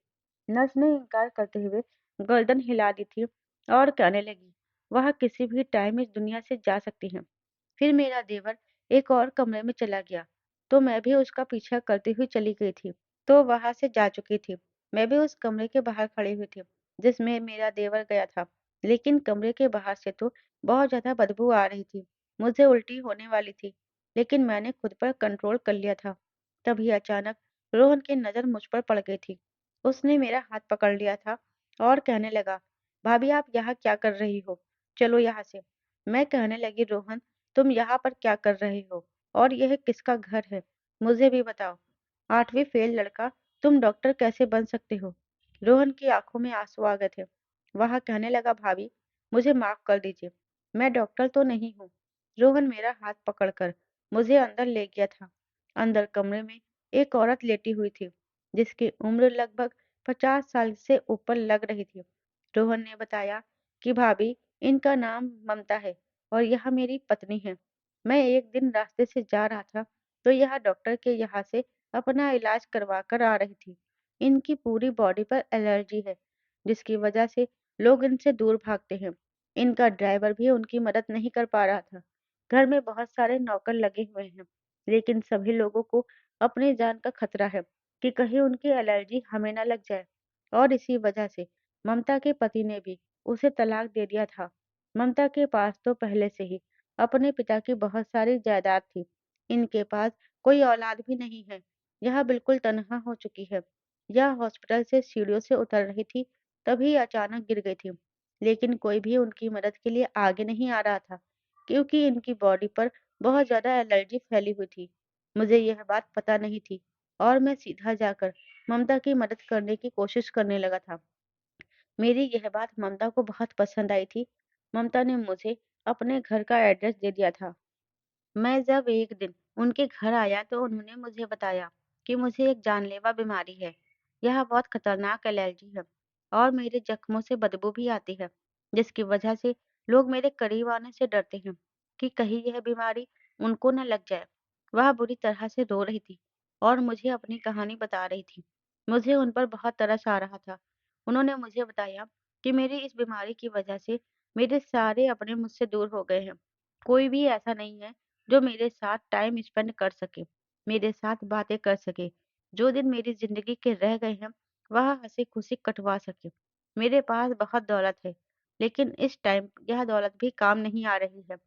[SPEAKER 1] नर्स ने इनकार करते हुए गर्दन हिला दी थी और कहने लगी, वह किसी भी टाइम इस दुनिया से जा सकती है। फिर मेरा देवर एक और कमरे में चला गया, तो मैं भी उसका पीछा करती हुई चली गई थी, तो वहां से जा चुकी थी। मैं भी उस कमरे के बाहर खड़ी हुई थी, जिसमें मेरा देवर गया था, लेकिन कमरे के बाहर से तो बहुत ज्यादा बदबू आ रही थी। मुझे उल्टी होने वाली थी, लेकिन मैंने खुद पर कंट्रोल कर लिया था। तभी अचानक रोहन की नजर मुझ पर पड़ गई थी। उसने मेरा हाथ पकड़ लिया था और कहने लगा, भाभी आप यहाँ क्या कर रही हो? चलो यहाँ से। मैं कहने लगी, रोहन तुम यहाँ पर क्या कर रहे हो? और यह किसका घर है? मुझे भी बताओ। 8वीं फेल लड़का, तुम डॉक्टर कैसे बन सकते हो? रोहन की आंखों में आंसू आ गए थे। वह कहने लगा, भाभी मुझे माफ कर दीजिए, मैं डॉक्टर तो नहीं हूँ। रोहन मेरा हाथ पकड़कर मुझे अंदर ले गया था। अंदर कमरे में एक औरत लेटी हुई थी, जिसकी उम्र लगभग 50 साल से ऊपर लग रही थी। रोहन ने बताया कि भाभी, इनका नाम ममता है और यह मेरी पत्नी है। मैं एक दिन रास्ते से जा रहा था तो यह डॉक्टर के यहाँ से अपना इलाज करवा कर आ रही थी। इनकी पूरी बॉडी पर एलर्जी है, जिसकी वजह से लोग इनसे दूर भागते हैं। इनका ड्राइवर भी उनकी मदद नहीं कर पा रहा था। घर में बहुत सारे नौकर लगे हुए हैं, लेकिन सभी लोगों को अपनी जान का खतरा है कि कहीं उनकी एलर्जी हमें ना लग जाए। और इसी वजह से ममता के पति ने भी उसे तलाक दे दिया था। ममता के पास तो पहले से ही अपने पिता की बहुत सारी जायदाद थी। इनके पास कोई औलाद भी नहीं है। यह बिल्कुल तनहा हो चुकी है। यह हॉस्पिटल से सीढ़ियों से उतर रही थी, तभी अचानक गिर गई थी। लेकिन कोई भी उनकी मदद के लिए आगे नहीं आ रहा था, क्योंकि इनकी बॉडी पर बहुत ज्यादा एलर्जी फैली हुई थी। मुझे यह बात पता नहीं थी और मैं सीधा जाकर ममता की मदद करने की कोशिश करने लगा था। मेरी यह बात ममता को बहुत पसंद आई थी। ममता ने मुझे अपने घर का एड्रेस दे दिया था। मैं जब एक दिन उनके घर आया तो उन्होंने मुझे बताया कि मुझे एक जानलेवा बीमारी है। यह बहुत खतरनाक एलर्जी है और मेरे जख्मों से बदबू भी आती है, जिसकी वजह से लोग मेरे करीब आने से डरते हैं कि कहीं यह बीमारी उनको न लग जाए। वह बुरी तरह से रो रही थी और मुझे अपनी कहानी बता रही थी। मुझे उन पर बहुत तरस आ रहा था। उन्होंने मुझे बताया कि मेरी इस बीमारी की वजह से मेरे सारे अपने मुझसे दूर हो गए हैं। कोई भी ऐसा नहीं है जो मेरे साथ टाइम स्पेंड कर सके, मेरे साथ बातें कर सके। जो दिन मेरी ज़िंदगी के रह गए हैं, वह हँसी-खुशी कटवा सके। मेरे पास बहुत दौलत है, लेकिन इस टाइम यह दौलत भी काम नहीं आ रही है।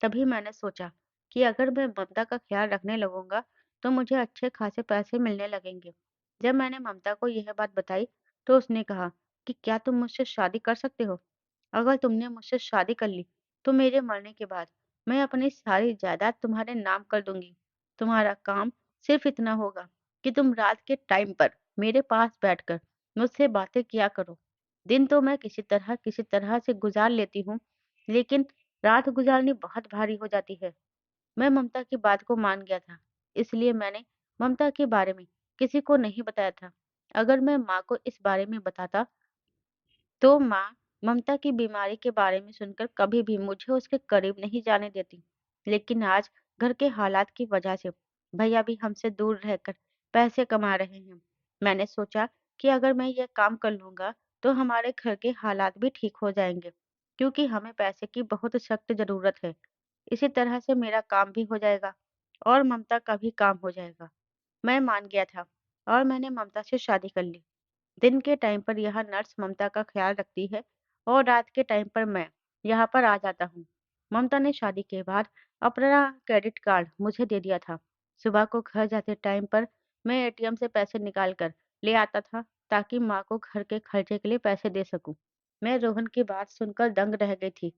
[SPEAKER 1] तभी मैंने सोचा कि अगर मैं ममता का ख्याल रखने लगूँगा, तो मुझे अच्छे खासे पैसे मिलने लगेंगे। जब मैंने ममता को यह बात बताई, तो उसने कहा कि क्या तुम मुझसे शादी कर सकते हो? अगर तुमने मुझसे शादी कर ली, तो मेरे मरने के बाद मैं अपनी सारी जायदाद तुम्हारे नाम कर दूंगी। तुम्हारा काम सिर्फ इतना होगा कि तुम रात के टाइम पर मेरे पास बैठकर मुझसे बातें किया करो। दिन तो मैं किसी तरह से गुजार लेती हूँ, लेकिन रात गुजारनी बहुत भारी हो जाती है। मैं ममता की बात को मान गया था, इसलिए मैंने ममता के बारे में किसी को नहीं बताया था। अगर मैं माँ को इस बारे में बताता, तो माँ ममता की बीमारी के बारे में सुनकर कभी भी मुझे उसके करीब नहीं जाने देती। लेकिन आज घर के हालात की वजह से भैया भी हमसे दूर रहकर पैसे कमा रहे हैं। मैंने सोचा कि अगर मैं यह काम कर लूंगा तो हमारे घर के हालात भी ठीक हो जाएंगे, क्योंकि हमें पैसे की बहुत सख्त जरूरत है। इसी तरह से मेरा काम भी हो जाएगा और ममता का भी काम हो जाएगा। मैं मान गया था और मैंने ममता से शादी कर ली। दिन के टाइम पर यह नर्स ममता का ख्याल रखती है और रात के टाइम पर मैं यहाँ पर आ जाता हूँ। ममता ने शादी के बाद अपना क्रेडिट कार्ड मुझे दे दिया था। सुबह को घर जाते टाइम पर मैं एटीएम से पैसे निकाल कर ले आता था, ताकि माँ को घर के खर्चे के लिए पैसे दे सकूं। मैं रोहन की बात सुनकर दंग रह गई थी।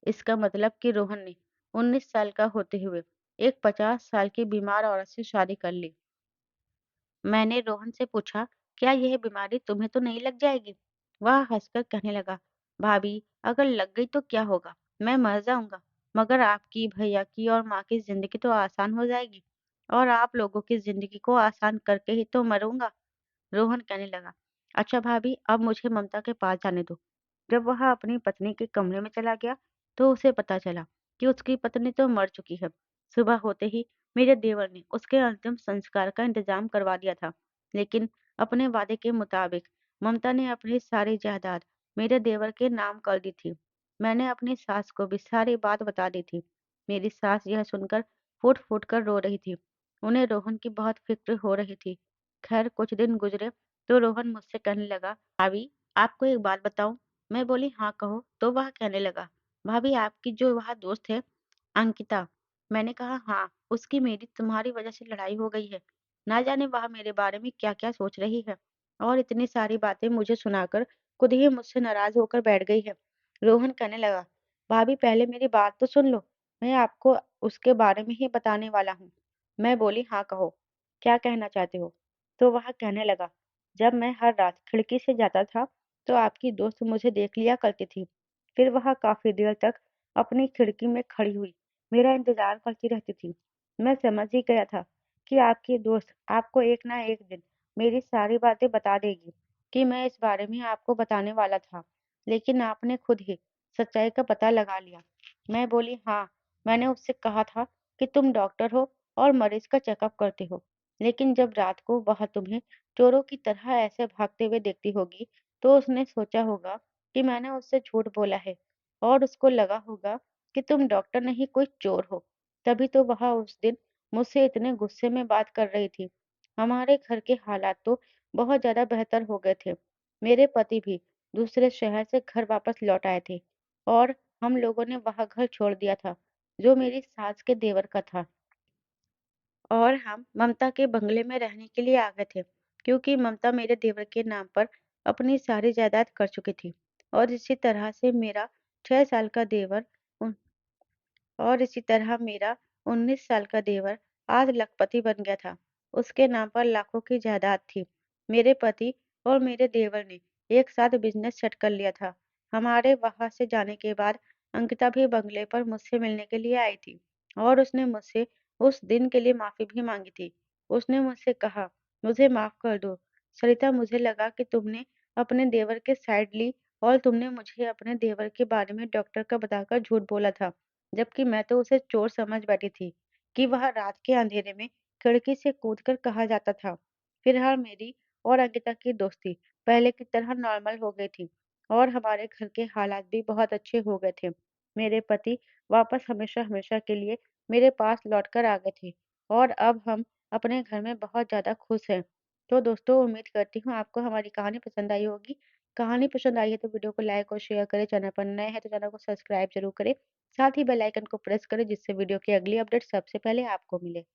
[SPEAKER 1] इसका मतलब कि रोहन ने 19 साल का होते हुए एक 50 साल की बीमार औरत से शादी कर ली। मैंने रोहन से पूछा, क्या यह बीमारी तुम्हें तो नहीं लग जाएगी? वह हंसकर कहने लगा, भाभी, अगर लग गई तो क्या होगा? मैं मर जाऊंगा, मगर आपकी, भैया की और माँ की जिंदगी तो आसान हो जाएगी। और आप लोगों की जिंदगी को आसान करके ही तो मरूंगा। रोहन कहने लगा, अच्छा भाभी, अब मुझे ममता के पास जाने दो। जब वह अपनी पत्नी के कमरे में चला गया, तो उसे पता चला कि उसकी पत्नी तो मर चुकी है। सुबह होते ही मेरे देवर ने उसके अंतिम संस्कार का इंतजाम करवा दिया था, लेकिन अपने वादे के मुताबिक ममता ने अपनी सारी जायदाद मेरे देवर के नाम कर दी थी। मैंने अपनी सास को भी सारी बात बता दी थी। मेरी सास यह सुनकर फूट फूट कर रो रही थी। उन्हें रोहन की बहुत फिक्र हो रही थी। खैर कुछ दिन गुजरे तो रोहन मुझसे कहने लगा, भाभी, आपको एक बात बताऊं? मैं बोली, हाँ कहो। तो वह कहने लगा, भाभी, आपकी जो वह दोस्त है अंकिता। मैंने कहा, हाँ, उसकी मेरी तुम्हारी वजह से लड़ाई हो गई है। ना जाने वह मेरे बारे में क्या क्या सोच रही है, और इतनी सारी बातें मुझे सुनाकर खुद ही मुझसे नाराज होकर बैठ गई है। रोहन कहने लगा, भाभी, पहले मेरी बात तो सुन लो। मैं आपको उसके बारे में ही बताने वाला हूँ। मैं बोली, हाँ कहो, क्या कहना चाहते हो? तो वह कहने लगा, जब मैं हर रात खिड़की से जाता था, तो आपकी दोस्त मुझे देख लिया करती थी। फिर वह काफी देर तक अपनी खिड़की में खड़ी हुई मेरा इंतजार करती रहती थी। मैं समझ ही गया था कि आपकी दोस्त आपको एक ना एक दिन मेरी सारी बातें बता देगी। कि मैं इस बारे में आपको बताने वाला था, लेकिन आपने खुद ही सच्चाई का पता लगा लिया। मैं बोली, हाँ, मैंने उससे कहा था कि तुम डॉक्टर हो और मरीज का चेकअप करते हो, लेकिन जब रात को वह तुम्हें चोरों की तरह ऐसे भागते हुए देखती होगी, तो उसने सोचा होगा कि मैंने उससे झूठ बोला है और उसको लगा होगा कि तुम डॉक्टर नहीं कोई चोर हो। तभी तो वह उस दिन मुझसे इतने गुस्से में बात कर रही थी। हमारे घर के हालात तो बहुत ज़्यादा बेहतर हो गए थे। मेरे पति भी दूसरे शहर से घर वापस लौट आए थे और हम लोगों ने वह घर छोड़ दिया था, जो मेरी सास के देवर का था। और हम ममता के बंगले में रहने के लिए आ गए थे, क्योंकि ममता मेरे देवर के नाम पर अपनी सारी जायदाद कर चुकी थी। और इसी तरह से मेरा 6 साल का देवर उन- और इसी तरह मेरा 19 साल का देवर आज लखपति बन गया था। उसके नाम पर लाखों की जायदाद थी। मेरे पति और मेरे देवर ने एक साथ बिजनेस सेट कर लिया था। हमारे वहां से जाने के बाद अंकिता भी बंगले पर मुझसे मिलने के लिए आई थी और उसने मुझसे उस दिन के लिए माफी भी मांगी थी। उसने मुझसे कहा, मुझे माफ कर दो सरिता, मुझे लगा कि तुमने अपने देवर के साइड ली और तुमने मुझे अपने देवर के बारे में डॉक्टर का बताकर झूठ बोला था, जबकि मैं तो उसे चोर समझ बैठी थी कि वह रात के अंधेरे में खिड़की से कूदकर कहाँ जाता था। फिलहाल मेरी और अंकिता की दोस्ती पहले की तरह नॉर्मल हो गई थी और हमारे घर के हालात भी बहुत अच्छे हो गए थे। मेरे पति वापस हमेशा हमेशा के लिए मेरे पास लौट कर आ गए थे और अब हम अपने घर में बहुत ज़्यादा खुश हैं। तो दोस्तों, उम्मीद करती हूँ आपको हमारी कहानी पसंद आई होगी। कहानी पसंद आई है तो वीडियो को लाइक और शेयर करें। चैनल पर नए हैं तो चैनल को सब्सक्राइब जरूर करें। साथ ही बेल आइकन को प्रेस करें, जिससे वीडियो की अगली अपडेट सबसे पहले आपको मिले।